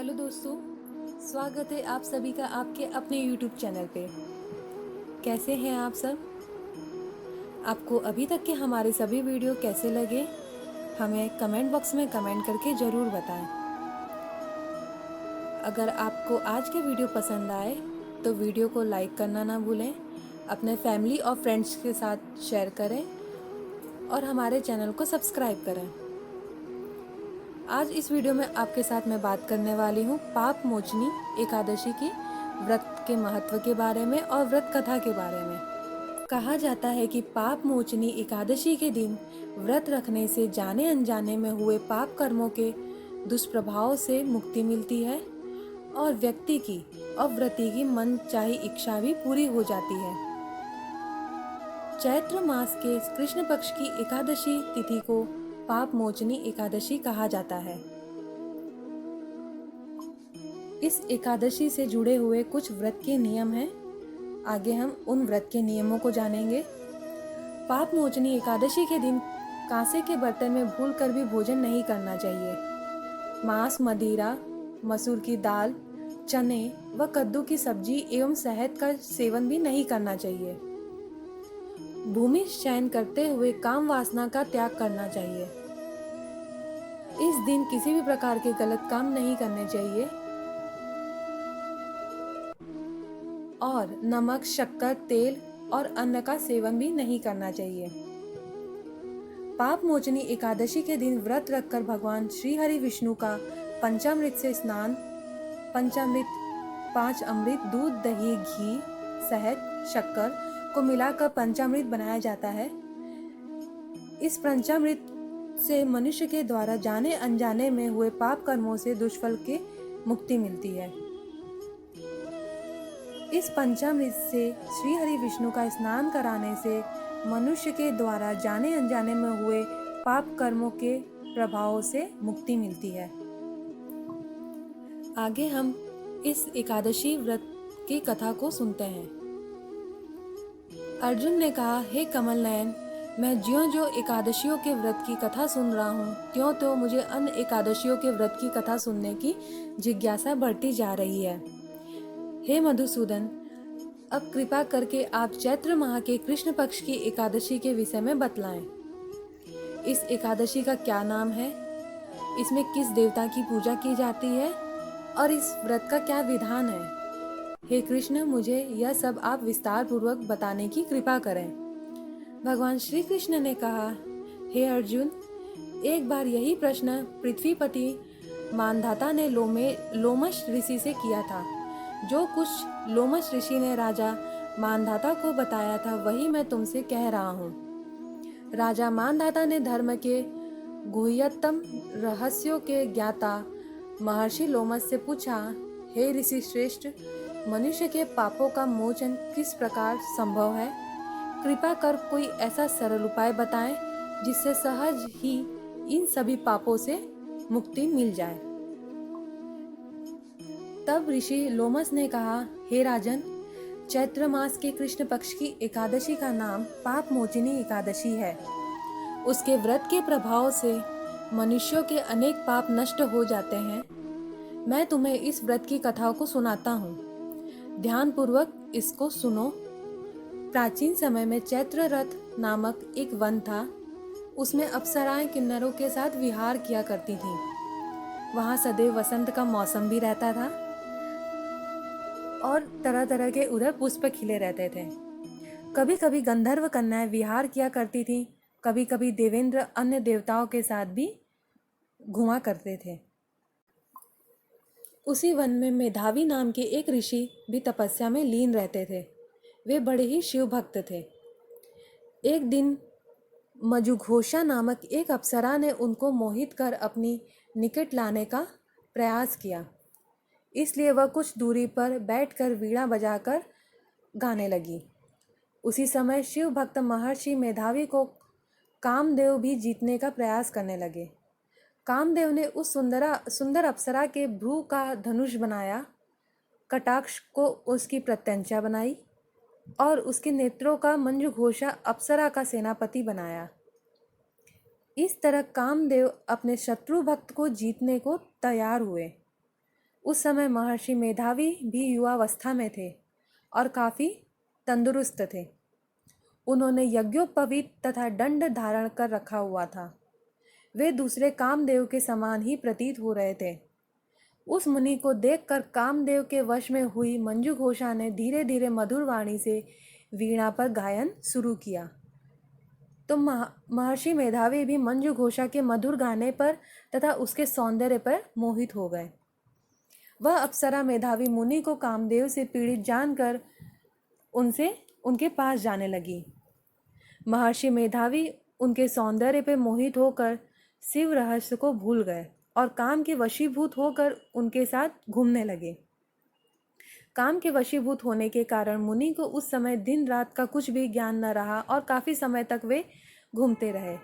Hello दोस्तों, स्वागत है आप सभी का आपके अपने यूट्यूब चैनल पे। कैसे हैं आप सब? आपको अभी तक के हमारे सभी वीडियो कैसे लगे, हमें कमेंट बॉक्स में कमेंट करके ज़रूर बताएं। अगर आपको आज के वीडियो पसंद आए तो वीडियो को लाइक करना ना भूलें, अपने फैमिली और फ्रेंड्स के साथ शेयर करें और हमारे चैनल को सब्सक्राइब करें। आज इस वीडियो में आपके साथ मैं बात करने वाली हूँ पाप मोचनी एकादशी की व्रत के महत्व के बारे में और व्रत कथा के बारे में। कहा जाता है कि पाप मोचनी एकादशी के दिन व्रत रखने से जाने अनजाने में हुए पाप कर्मों के दुष्प्रभाव से मुक्ति मिलती है और व्यक्ति की और व्रती की मन चाही इच्छा भी पूरी हो जाती है। चैत्र मास के कृष्ण पक्ष की एकादशी तिथि को पाप मोचनी एकादशी कहा जाता है। इस एकादशी से जुड़े हुए कुछ व्रत के नियम हैं। आगे हम उन व्रत के नियमों को जानेंगे। पाप मोचनी एकादशी के दिन कांसे के बर्तन में भूलकर भी भोजन नहीं करना चाहिए। मांस, मदिरा, मसूर की दाल, चने व कद्दू की सब्जी एवं शहद का सेवन भी नहीं करना चाहिए। भूमि शयन करते हुए काम वासना का त्याग करना चाहिए। इस दिन किसी भी प्रकार के गलत काम नहीं करने चाहिए और नमक, शक्कर, तेल और अन्न का सेवन भी नहीं करना चाहिए। पाप मोचनी एकादशी के दिन व्रत रखकर भगवान श्री हरि विष्णु का पंचामृत से स्नान, पंचामृत 5 अमृत दूध, दही, घी, शहद, शक्कर को मिलाकर पंचामृत बनाया जाता है। इस पंचामृत से मनुष्य के द्वारा जाने अनजाने में हुए पाप कर्मों से दुष्फल के मुक्ति मिलती है। इस पंचामृत से श्री हरि विष्णु का स्नान कराने से मनुष्य के द्वारा जाने अनजाने में हुए पाप कर्मों के प्रभावों से मुक्ति मिलती है। आगे हम इस एकादशी व्रत की कथा को सुनते हैं। अर्जुन ने कहा, हे कमल नयन, मैं ज्यों-ज्यों एकादशियों के व्रत की कथा सुन रहा हूँ, त्यों-त्यों मुझे अन्य एकादशियों के व्रत की कथा सुनने की जिज्ञासा बढ़ती जा रही है। हे मधुसूदन, अब कृपा करके आप चैत्र माह के कृष्ण पक्ष की एकादशी के विषय में बतलाएं। इस एकादशी का क्या नाम है, इसमें किस देवता की पूजा की जाती है और इस व्रत का क्या विधान है। हे कृष्ण, मुझे यह सब आप विस्तार पूर्वक बताने की कृपा करें। भगवान श्री कृष्ण ने कहा, हे अर्जुन, एक बार यही प्रश्न पृथ्वीपति मानधाता ने लोमश ऋषि से किया था। जो कुछ लोमश ऋषि ने राजा मानधाता को बताया था वही मैं तुमसे कह रहा हूँ। राजा मानधाता ने धर्म के गुह्यतम रहस्यों के ज्ञाता महर्षि लोमश से पूछा, हे ऋषि श्रेष्ठ, मनुष्य के पापों का मोचन किस प्रकार संभव है? कृपा कर कोई ऐसा सरल उपाय बताएं जिससे सहज ही इन सभी पापों से मुक्ति मिल जाए। तब ऋषि लोमस ने कहा, हे राजन, चैत्र मास के कृष्ण पक्ष की एकादशी का नाम पाप मोचनी एकादशी है। उसके व्रत के प्रभाव से मनुष्यों के अनेक पाप नष्ट हो जाते हैं। मैं तुम्हें इस व्रत की कथाओं को सुनाता हूँ, ध्यान पूर्वक इसको सुनो। प्राचीन समय में चैत्र रथ नामक एक वन था। उसमें अप्सराएं किन्नरों के साथ विहार किया करती थीं। वहाँ सदैव वसंत का मौसम भी रहता था और तरह तरह के उधर पुष्प खिले रहते थे। कभी कभी गंधर्व कन्याएं विहार किया करती थीं, कभी कभी देवेंद्र अन्य देवताओं के साथ भी घुमा करते थे। उसी वन में मेधावी नाम के एक ऋषि भी तपस्या में लीन रहते थे। वे बड़े ही शिव भक्त थे। एक दिन मजुघोषा नामक एक अप्सरा ने उनको मोहित कर अपनी निकट लाने का प्रयास किया। इसलिए वह कुछ दूरी पर बैठकर वीणा बजाकर गाने लगी। उसी समय शिव भक्त महर्षि मेधावी को कामदेव भी जीतने का प्रयास करने लगे। कामदेव ने उस सुंदर अप्सरा के भ्रू का धनुष बनाया, कटाक्ष को उसकी प्रत्यंचा बनाई और उसके नेत्रों का मंजुघोषा अप्सरा का सेनापति बनाया। इस तरह कामदेव अपने शत्रु भक्त को जीतने को तैयार हुए। उस समय महर्षि मेधावी भी युवावस्था में थे और काफ़ी तंदुरुस्त थे। उन्होंने यज्ञोपवीत तथा दंड धारण कर रखा हुआ था। वे दूसरे कामदेव के समान ही प्रतीत हो रहे थे। उस मुनि को देखकर कामदेव के वश में हुई मंजू घोषा ने धीरे धीरे मधुर वाणी से वीणा पर गायन शुरू किया। तो महर्षि मेधावी भी मंजू घोषा के मधुर गाने पर तथा उसके सौंदर्य पर मोहित हो गए। वह अप्सरा मेधावी मुनि को कामदेव से पीड़ित जानकर उनके पास जाने लगी। महर्षि मेधावी उनके सौंदर्य पर मोहित होकर शिव रहस्य को भूल गए और काम के वशीभूत होकर उनके साथ घूमने लगे। काम के वशीभूत होने के कारण मुनि को उस समय दिन रात का कुछ भी ज्ञान न रहा और काफ़ी समय तक वे घूमते रहे।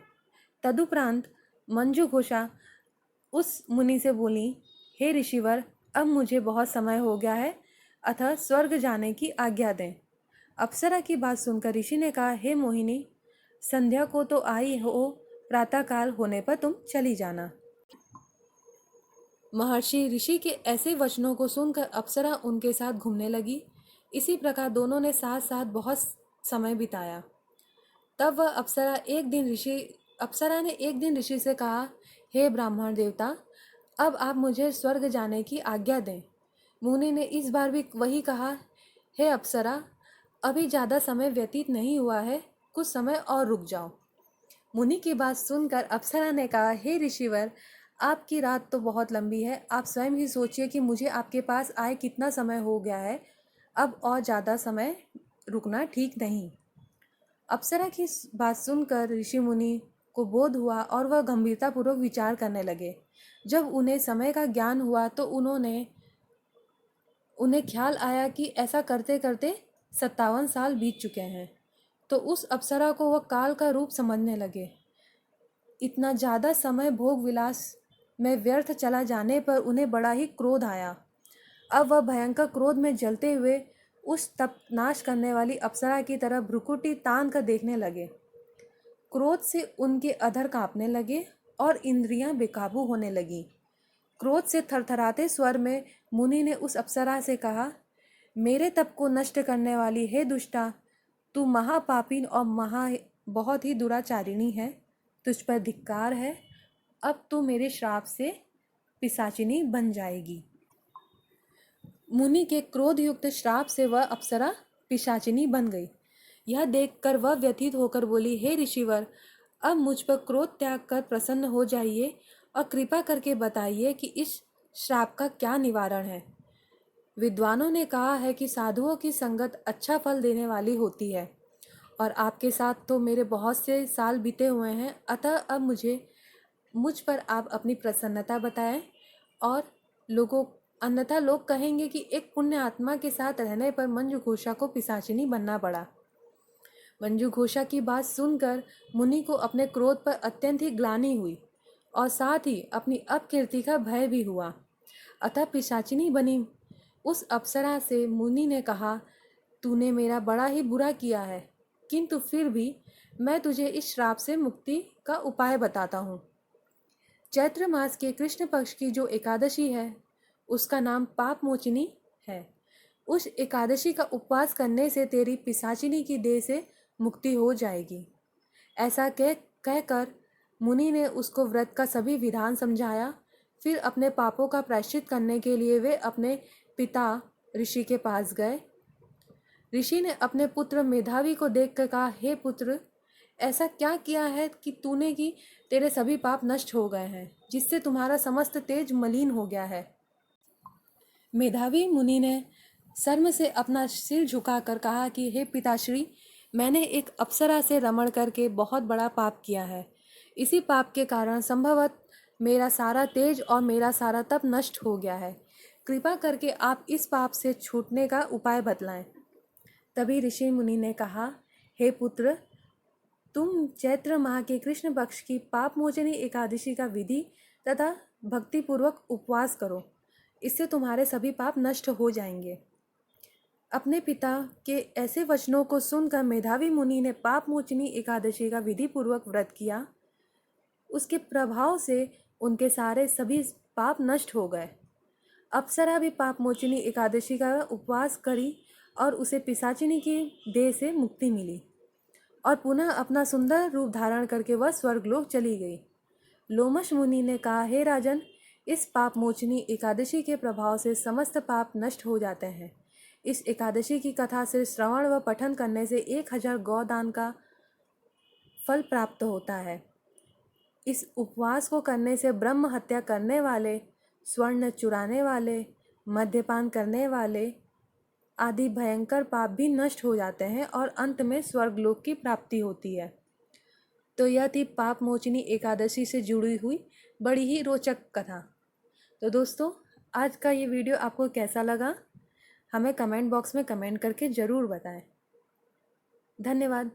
तदुपरांत मंजू घोषा उस मुनि से बोली, हे ऋषिवर, अब मुझे बहुत समय हो गया है, अतः स्वर्ग जाने की आज्ञा दें। अप्सरा की बात सुनकर ऋषि ने कहा, हे मोहिनी, संध्या को तो आई हो, प्रातःकाल होने पर तुम चली जाना। महर्षि ऋषि के ऐसे वचनों को सुनकर अप्सरा उनके साथ घूमने लगी। इसी प्रकार दोनों ने साथ साथ बहुत समय बिताया। तब वह अप्सरा ने एक दिन ऋषि से कहा, हे ब्राह्मण देवता, अब आप मुझे स्वर्ग जाने की आज्ञा दें। मुनि ने इस बार भी वही कहा, हे अप्सरा, अभी ज़्यादा समय व्यतीत नहीं हुआ है, कुछ समय और रुक जाओ। मुनि की बात सुनकर अप्सरा ने कहा, हे ऋषिवर, आपकी रात तो बहुत लंबी है, आप स्वयं ही सोचिए कि मुझे आपके पास आए कितना समय हो गया है, अब और ज़्यादा समय रुकना ठीक नहीं। अप्सरा की बात सुनकर ऋषि मुनि को बोध हुआ और वह गंभीरतापूर्वक विचार करने लगे। जब उन्हें समय का ज्ञान हुआ तो उन्हें ख्याल आया कि ऐसा करते करते 57 साल बीत चुके हैं। तो उस अप्सरा को वह काल का रूप समझने लगे। इतना ज़्यादा समय भोग विलास में व्यर्थ चला जाने पर उन्हें बड़ा ही क्रोध आया। अब वह भयंकर क्रोध में जलते हुए उस तप नाश करने वाली अप्सरा की तरह भ्रुकुटी तान कर देखने लगे। क्रोध से उनके अधर कांपने लगे और इंद्रियां बेकाबू होने लगी। क्रोध से थरथराते स्वर में मुनि ने उस अप्सरा से कहा, मेरे तप को नष्ट करने वाली हे दुष्टा, तू महापापी और बहुत ही दुराचारिणी है, तुझ पर धिक्कार है। अब तू मेरे श्राप से पिशाचिनी बन जाएगी। मुनि के क्रोधयुक्त श्राप से वह अप्सरा पिशाचिनी बन गई। यह देखकर वह व्यथित होकर बोली, हे ऋषिवर, अब मुझ पर क्रोध त्याग कर प्रसन्न हो जाइए और कृपा करके बताइए कि इस श्राप का क्या निवारण है। विद्वानों ने कहा है कि साधुओं की संगत अच्छा फल देने वाली होती है और आपके साथ तो मेरे बहुत से साल बीते हुए हैं, अतः अब मुझ पर आप अपनी प्रसन्नता बताएं और अन्यथा लोग कहेंगे कि एक पुण्य आत्मा के साथ रहने पर मंजू घोषा को पिशाचिनी बनना पड़ा। मंजू घोषा की बात सुनकर मुनि को अपने क्रोध पर अत्यंत ही ग्लानि हुई और साथ ही अपनी अपकीर्ति का भय भी हुआ, अतः पिशाचिनी बनी। उस अप्सरा से मुनि ने कहा, तूने मेरा बड़ा ही बुरा किया है, किंतु फिर भी मैं तुझे इस श्राप से मुक्ति का उपाय बताता हूँ। चैत्र मास के कृष्ण पक्ष की जो एकादशी है उसका नाम पाप मोचिनी है। उस एकादशी का उपवास करने से तेरी पिशाचिनी की देह से मुक्ति हो जाएगी। ऐसा कहकर मुनि ने उसको व्रत का सभी विधान समझाया। फिर अपने पापों का प्रायश्चित करने के लिए वे अपने पिता ऋषि के पास गए। ऋषि ने अपने पुत्र मेधावी को देखकर कहा, हे पुत्र, ऐसा क्या किया है कि तूने कि तेरे सभी पाप नष्ट हो गए हैं, जिससे तुम्हारा समस्त तेज मलिन हो गया है। मेधावी मुनि ने शर्म से अपना सिर झुकाकर कहा कि हे पिताश्री, मैंने एक अप्सरा से रमण करके बहुत बड़ा पाप किया है। इसी पाप के कारण संभवतः मेरा सारा तेज और मेरा सारा तप नष्ट हो गया है। कृपा करके आप इस पाप से छूटने का उपाय बतलाएं। तभी ऋषि मुनि ने कहा, हे पुत्र, तुम चैत्र माह के कृष्ण पक्ष की पाप मोचनी एकादशी का विधि तथा भक्तिपूर्वक उपवास करो, इससे तुम्हारे सभी पाप नष्ट हो जाएंगे। अपने पिता के ऐसे वचनों को सुनकर मेधावी मुनि ने पाप मोचनी एकादशी का विधि पूर्वक व्रत किया। उसके प्रभाव से उनके सारे सभी पाप नष्ट हो गए। अप्सरा भी पाप मोचिनी एकादशी का उपवास करी और उसे पिशाचिनी की देह से मुक्ति मिली और पुनः अपना सुंदर रूप धारण करके वह स्वर्गलोक चली गई। लोमश मुनि ने कहा, हे राजन, इस पाप मोचिनी एकादशी के प्रभाव से समस्त पाप नष्ट हो जाते हैं। इस एकादशी की कथा से श्रवण व पठन करने से 1000 गौदान का फल प्राप्त होता है। इस उपवास को करने से ब्रह्म हत्या करने वाले, स्वर्ण चुराने वाले, मद्यपान करने वाले आदि भयंकर पाप भी नष्ट हो जाते हैं और अंत में स्वर्गलोक की प्राप्ति होती है। तो यह थी पाप मोचिनी एकादशी से जुड़ी हुई बड़ी ही रोचक कथा। तो दोस्तों, आज का ये वीडियो आपको कैसा लगा, हमें कमेंट बॉक्स में कमेंट करके ज़रूर बताएं। धन्यवाद।